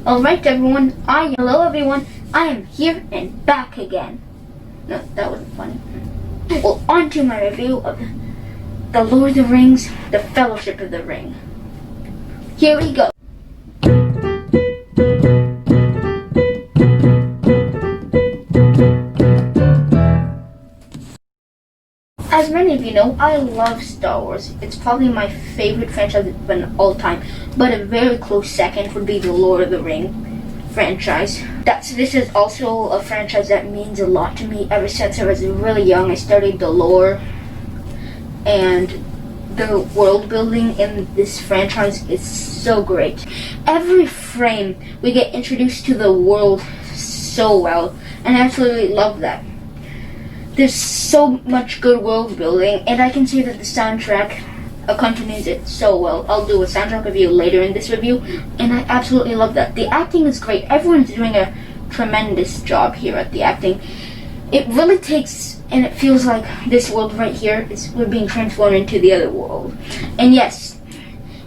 Alright everyone, hello everyone, I am here and back again. No, that wasn't funny. Well, on to my review of The Lord of the Rings, The Fellowship of the Ring. Here we go. As many of you know, I love Star Wars. It's probably my favorite franchise of all time, but a very close second would be the Lord of the Ring franchise. This is also a franchise that means a lot to me ever since I was really young. I studied the lore, and the world building in this franchise is so great. Every frame we get introduced to the world so well, and I absolutely love that. There's so much good world building, and I can say that the soundtrack accompanies it so well. I'll do a soundtrack review later in this review, and I absolutely love that. The acting is great. Everyone's doing a tremendous job here at the acting. It really takes, and it feels like this world right here we're being transformed into the other world. And yes,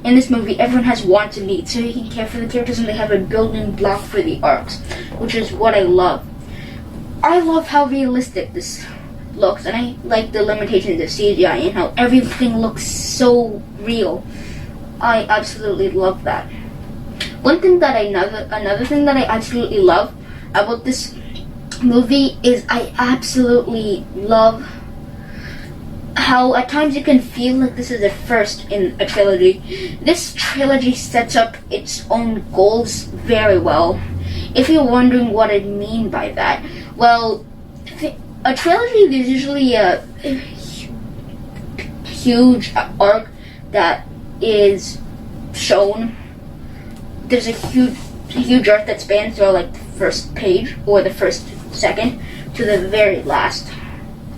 in this movie, everyone has wants and needs, so you can care for the characters, and they have a building block for the arcs, which is what I love. I love how realistic this looks, and I like the limitations of CGI and how everything looks so real. I absolutely love that. Another thing that I absolutely love about this movie is I absolutely love how at times you can feel like this is the first in a trilogy. This trilogy sets up its own goals very well. If you're wondering what I mean by that, well, a trilogy, there's usually a huge arc that is shown. There's a huge arc that spans through like the first page or the first second to the very last,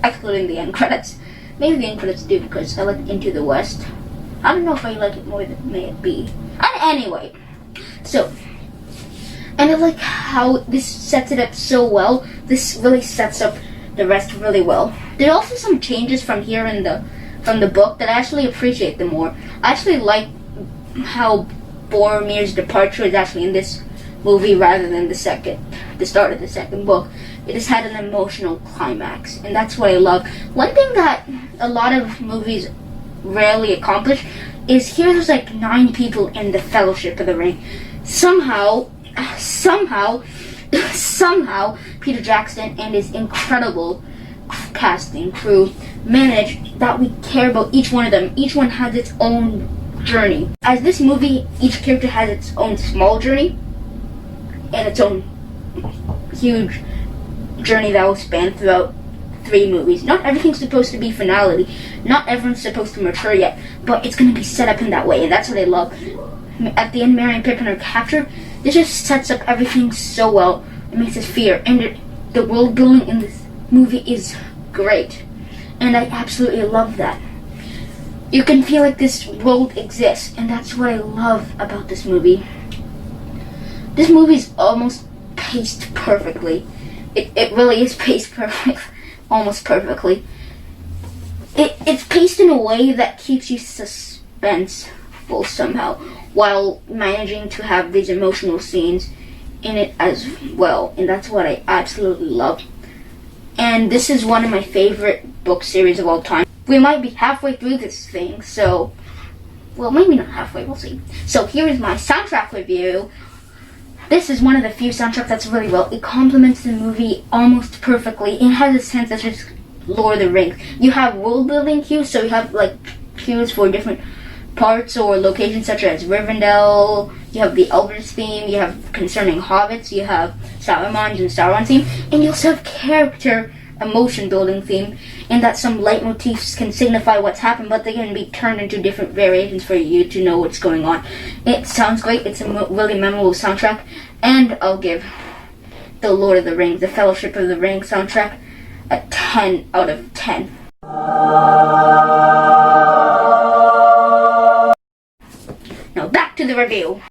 excluding the end credits. Maybe the end credits do, because I like Into the West. I don't know if I like it more than may it be. Anyway, so. And I like how this sets it up so well. This really sets up the rest really well. There are also some changes from here from the book that I actually appreciate them more. I actually like how Boromir's departure is actually in this movie rather than the start of the second book. It has had an emotional climax, and that's what I love. One thing that a lot of movies rarely accomplish is here there's like 9 people in the Fellowship of the Ring. Somehow Peter Jackson and his incredible casting crew managed that we care about each one of them. Each one has its own journey. As this movie, each character has its own small journey and its own huge journey that will span throughout 3 movies. Not everything's supposed to be finality. Not everyone's supposed to mature yet, but it's going to be set up in that way, and that's what I love. At the end, Merry and Pippin are captured. This just sets up everything so well. It makes us fear, and the world building in this movie is great, and I absolutely love that. You can feel like this world exists, and that's what I love about this movie. This movie's almost paced perfectly. It really is paced almost perfectly. It's paced in a way that keeps you suspenseful somehow, while managing to have these emotional scenes in it as well, and that's what I absolutely love. And this is one of my favorite book series of all time. We might be halfway through this thing, so, well, maybe not halfway, we'll see. So here is my soundtrack review. This is one of the few soundtracks that's really well. It complements the movie almost perfectly. It has a sense that's just Lord of the Rings. You have world building cues, so you have like cues for different parts or locations such as Rivendell, you have the Elders theme, you have concerning hobbits, you have Saruman's and Sauron's theme, and you also have character emotion building theme, in that some leitmotifs can signify what's happened, but they can be turned into different variations for you to know what's going on. It sounds great, it's a really memorable soundtrack, and I'll give The Lord of the Rings, The Fellowship of the Ring soundtrack a 10 out of 10. Back to the review.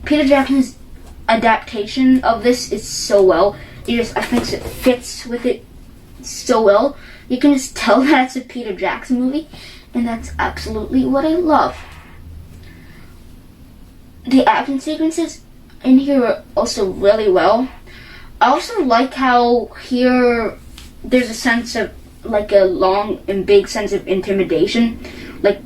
Peter Jackson's adaptation of this is so well. I think it fits with it so well. You can just tell that it's a Peter Jackson movie, and that's absolutely what I love. The action sequences in here also really well. I also like how here there's a sense of like a long and big sense of intimidation. Like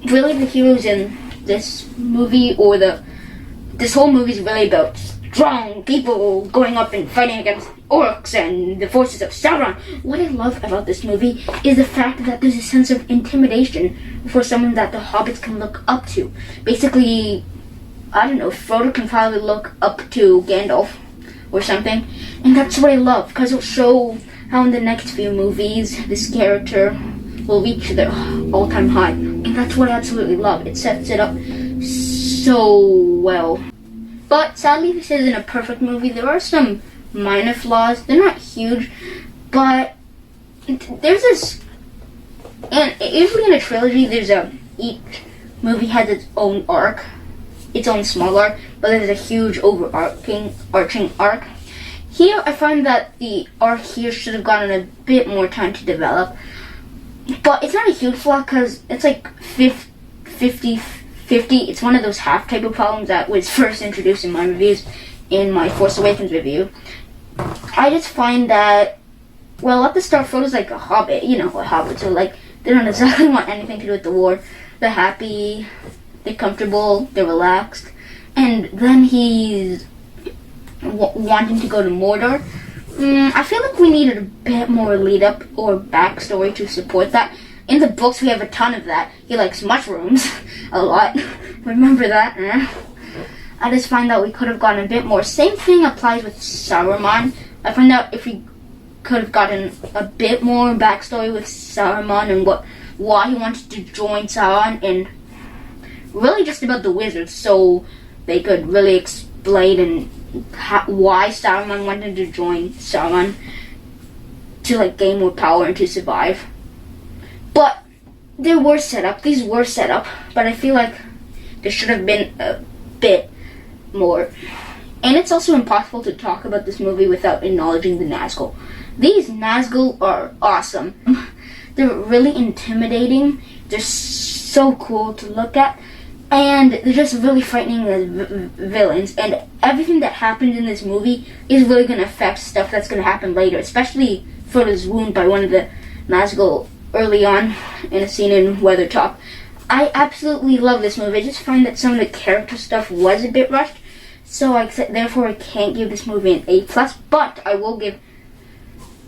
really the heroes in this movie or this whole movie is really about strong people going up and fighting against orcs and the forces of Sauron. What I love about this movie is the fact that there's a sense of intimidation for someone that the hobbits can look up to. Basically, I don't know, Frodo can probably look up to Gandalf or something, and that's what I love, because it'll show how in the next few movies this character will reach their all-time high, and that's what I absolutely love. It sets it up so well. But sadly, this isn't a perfect movie. There are some minor flaws. They're not huge, but there's this, and usually in a trilogy, each movie has its own arc, its own small arc, but there's a huge overarching arc. Here, I find that the arc here should have gotten a bit more time to develop, but it's not a huge flaw because it's like 50-50. It's one of those half type of problems that was first introduced in my reviews, in my Force Awakens review. I just find that, well, at the start, Frodo's like a hobbit, you know, a hobbit, so like, they don't exactly want anything to do with the war. They're happy, they're comfortable, they're relaxed, and then he's wanting to go to Mordor. I feel like we needed a bit more lead up or backstory to support that. In the books, we have a ton of that. He likes mushrooms a lot. Remember that? I just find that we could have gotten a bit more. Same thing applies with Saruman. I find that if we could have gotten a bit more backstory with Saruman and why he wanted to join Sauron, and really just about the wizards, so they could really explain why Saruman wanted to join Sauron to like gain more power and to survive. But these were set up, but I feel like there should have been a bit more. And it's also impossible to talk about this movie without acknowledging the Nazgul. These Nazgul are awesome. They're really intimidating. They're so cool to look at. And they're just really frightening as villains. And everything that happened in this movie is really going to affect stuff that's going to happen later. Especially Frodo's wound by one of the Nazgul early on in a scene in Weathertop. I absolutely love this movie. I just find that some of the character stuff was a bit rushed. So therefore I can't give this movie an A+. But I will give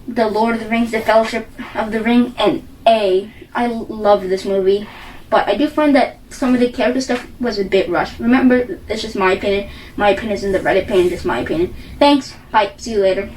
The Lord of the Rings, The Fellowship of the Ring an A. I love this movie. But I do find that some of the character stuff was a bit rushed. Remember, it's just my opinion. My opinion isn't the Reddit opinion, just my opinion. Thanks. Bye. See you later.